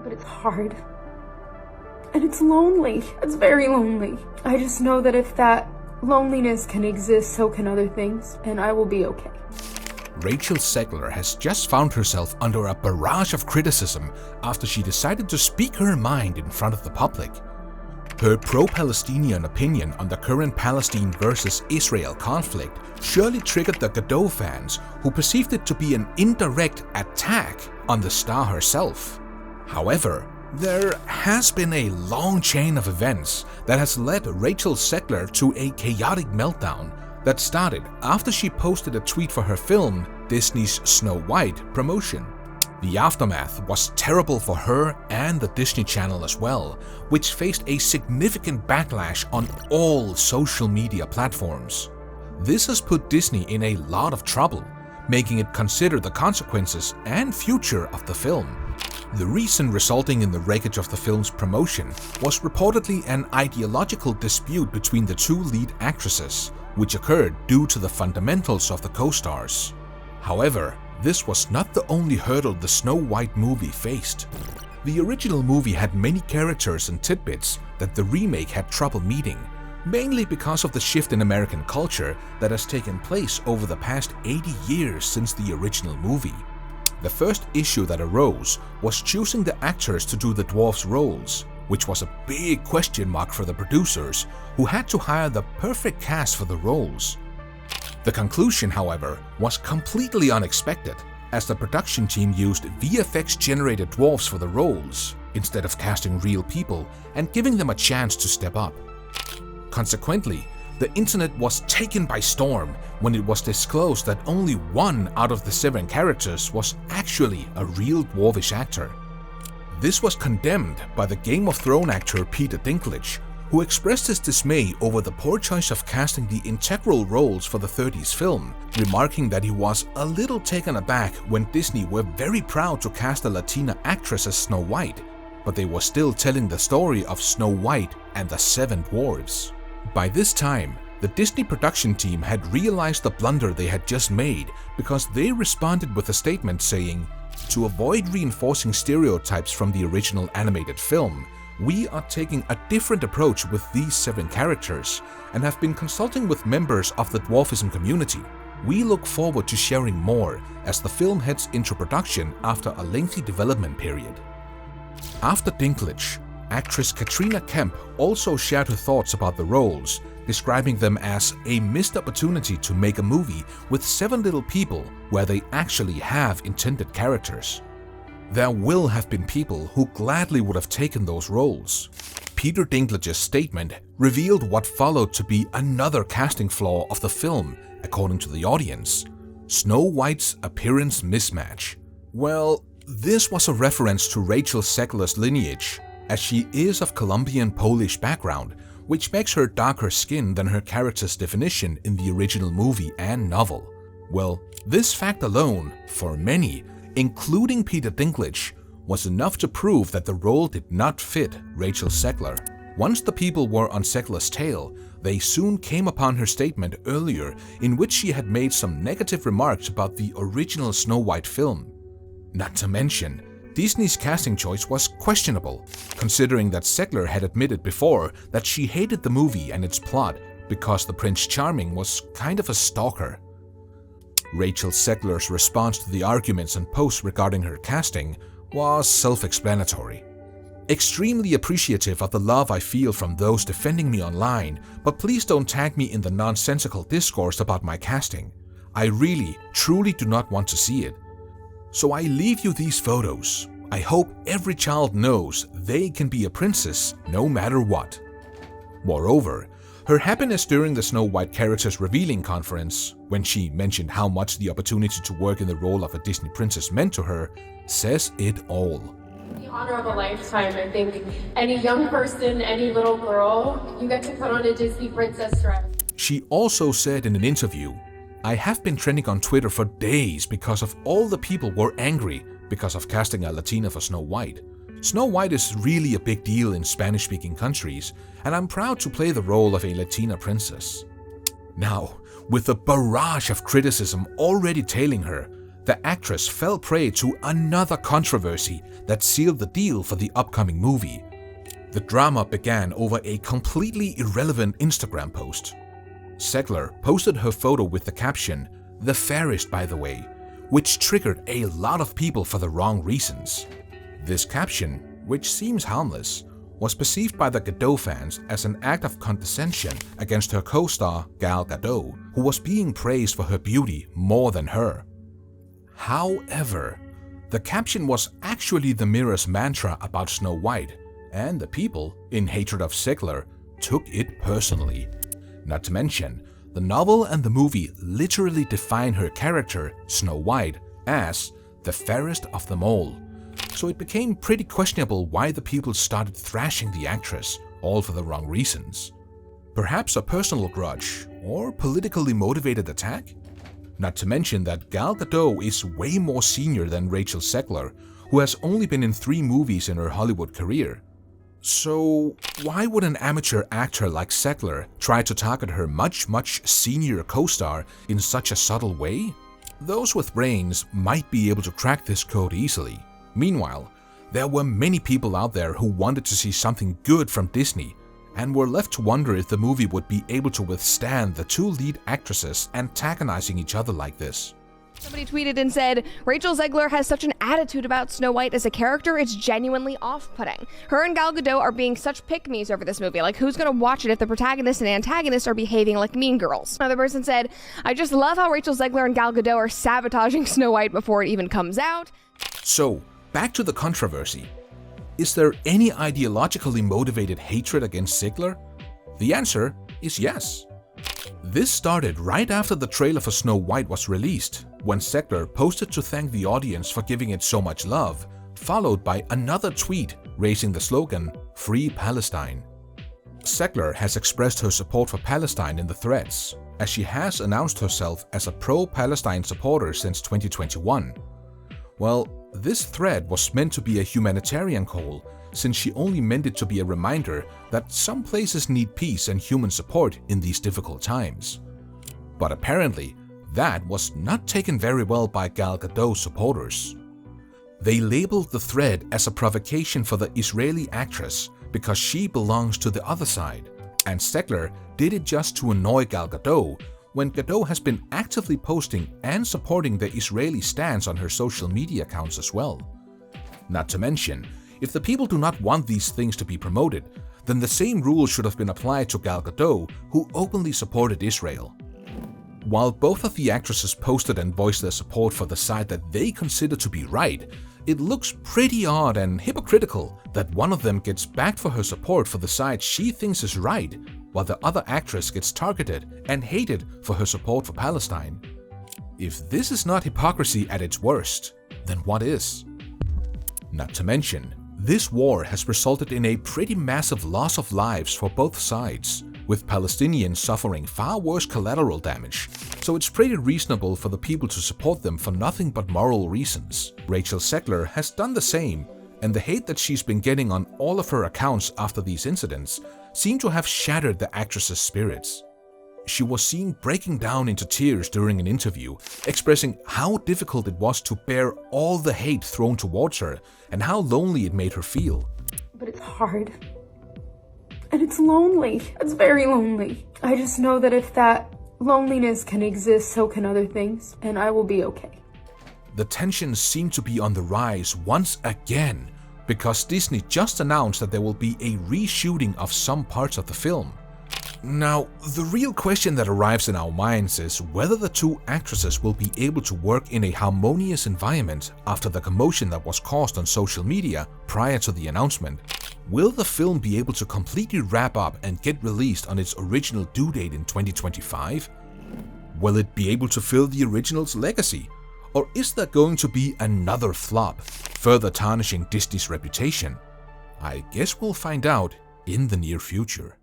but it's hard. And it's lonely. It's very lonely. I just know that if that loneliness can exist, so can other things, and I will be okay. Rachel Zeigler has just found herself under a barrage of criticism after she decided to speak her mind in front of the public. Her pro-Palestinian opinion on the current Palestine versus Israel conflict surely triggered the Gadot fans, who perceived it to be an indirect attack on the star herself. However, there has been a long chain of events that has led Rachel Zeigler to a chaotic meltdown that started after she posted a tweet for her film, Disney's Snow White promotion. The aftermath was terrible for her and the Disney Channel as well, which faced a significant backlash on all social media platforms. This has put Disney in a lot of trouble, making it consider the consequences and future of the film. The reason resulting in the wreckage of the film's promotion was reportedly an ideological dispute between the two lead actresses, which occurred due to the fundamentals of the co-stars. However, this was not the only hurdle the Snow White movie faced. The original movie had many characters and tidbits that the remake had trouble meeting, mainly because of the shift in American culture that has taken place over the past 80 years since the original movie. The first issue that arose was choosing the actors to do the dwarfs' roles, which was a big question mark for the producers, who had to hire the perfect cast for the roles. The conclusion, however, was completely unexpected, as the production team used VFX-generated dwarfs for the roles, instead of casting real people and giving them a chance to step up. Consequently, the internet was taken by storm when it was disclosed that only one out of the 7 characters was actually a real dwarvish actor. This was condemned by the Game of Thrones actor Peter Dinklage, who expressed his dismay over the poor choice of casting the integral roles for the 30s film, remarking that he was a little taken aback when Disney were very proud to cast a Latina actress as Snow White, but they were still telling the story of Snow White and the 7 dwarves. By this time, the Disney production team had realized the blunder they had just made, because they responded with a statement saying, "To avoid reinforcing stereotypes from the original animated film, we are taking a different approach with these 7 characters and have been consulting with members of the dwarfism community. We look forward to sharing more as the film heads into production after a lengthy development period." After Dinklage, actress Katrina Kemp also shared her thoughts about the roles, describing them as a missed opportunity to make a movie with 7 little people where they actually have intended characters. There will have been people who gladly would have taken those roles. Peter Dinklage's statement revealed what followed to be another casting flaw of the film, according to the audience: Snow White's appearance mismatch. Well, this was a reference to Rachel Zeigler's lineage, as she is of Colombian-Polish background, which makes her darker skin than her character's definition in the original movie and novel. Well, this fact alone, for many, including Peter Dinklage, was enough to prove that the role did not fit Rachel Zeigler. Once the people were on Zeigler's tail, they soon came upon her statement earlier in which she had made some negative remarks about the original Snow White film. Not to mention, Disney's casting choice was questionable, considering that Zeigler had admitted before that she hated the movie and its plot because the Prince Charming was kind of a stalker. Rachel Zeigler's response to the arguments and posts regarding her casting was self-explanatory. "Extremely appreciative of the love I feel from those defending me online, but please don't tag me in the nonsensical discourse about my casting. I really, truly do not want to see it. So I leave you these photos. I hope every child knows they can be a princess no matter what." Moreover, her happiness during the Snow White character's revealing conference, when she mentioned how much the opportunity to work in the role of a Disney princess meant to her, says it all. The honor of a lifetime. I think any young person, any little girl, you get to put on a Disney princess dress. She also said in an interview, "I have been trending on Twitter for days because of all the people were angry because of casting a Latina for Snow White. Snow White is really a big deal in Spanish-speaking countries, and I'm proud to play the role of a Latina princess." Now, with a barrage of criticism already tailing her, the actress fell prey to another controversy that sealed the deal for the upcoming movie. The drama began over a completely irrelevant Instagram post. Zeigler posted her photo with the caption, "The fairest, by the way," which triggered a lot of people for the wrong reasons. This caption, which seems harmless, was perceived by the Gadot fans as an act of condescension against her co-star Gadot, who was being praised for her beauty more than her. However, the caption was actually the Mirror's mantra about Snow White, and the people, in hatred of Ziegler, took it personally. Not to mention, the novel and the movie literally define her character, Snow White, as the fairest of them all. So it became pretty questionable why the people started thrashing the actress, all for the wrong reasons. Perhaps a personal grudge, or politically motivated attack? Not to mention that Gadot is way more senior than Rachel Zeigler, who has only been in 3 movies in her Hollywood career. So why would an amateur actor like Zeigler try to target her much senior co-star in such a subtle way? Those with brains might be able to crack this code easily. Meanwhile, there were many people out there who wanted to see something good from Disney and were left to wonder if the movie would be able to withstand the 2 lead actresses antagonizing each other like this. Somebody tweeted and said, "Rachel Zeigler has such an attitude about Snow White as a character, it's genuinely off-putting. Her and Gal Gadot are being such pick-me's over this movie. Like, who's gonna watch it if the protagonist and antagonist are behaving like mean girls?" Another person said, "I just love how Rachel Zeigler and Gal Gadot are sabotaging Snow White before it even comes out." So, back to the controversy. Is there any ideologically motivated hatred against Ziegler? The answer is yes. This started right after the trailer for Snow White was released, when Ziegler posted to thank the audience for giving it so much love, followed by another tweet raising the slogan, "Free Palestine." Ziegler has expressed her support for Palestine in the threads, as she has announced herself as a pro-Palestine supporter since 2021. Well, this thread was meant to be a humanitarian call, since she only meant it to be a reminder that some places need peace and human support in these difficult times. But apparently, that was not taken very well by Gal Gadot supporters. They labeled the thread as a provocation for the Israeli actress because she belongs to the other side, and Ziegler did it just to annoy Gal Gadot, when Gadot has been actively posting and supporting the Israeli stance on her social media accounts as well. Not to mention, if the people do not want these things to be promoted, then the same rules should have been applied to Gal Gadot, who openly supported Israel. While both of the actresses posted and voiced their support for the side that they consider to be right, it looks pretty odd and hypocritical that one of them gets backed for her support for the side she thinks is right, while the other actress gets targeted and hated for her support for Palestine. If this is not hypocrisy at its worst, then what is? Not to mention, this war has resulted in a pretty massive loss of lives for both sides, with Palestinians suffering far worse collateral damage, so it's pretty reasonable for the people to support them for nothing but moral reasons. Rachel Zeigler has done the same, and the hate that she's been getting on all of her accounts after these incidents seem to have shattered the actress's spirits. She was seen breaking down into tears during an interview, expressing how difficult it was to bear all the hate thrown towards her and how lonely it made her feel. But it's hard. And it's lonely. It's very lonely. I just know that if that loneliness can exist, so can other things, and I will be okay. The tensions seem to be on the rise once again, because Disney just announced that there will be a reshooting of some parts of the film. Now, the real question that arrives in our minds is whether the 2 actresses will be able to work in a harmonious environment after the commotion that was caused on social media prior to the announcement. Will the film be able to completely wrap up and get released on its original due date in 2025? Will it be able to fill the original's legacy? Or is there going to be another flop, further tarnishing Disney's reputation? I guess we'll find out in the near future.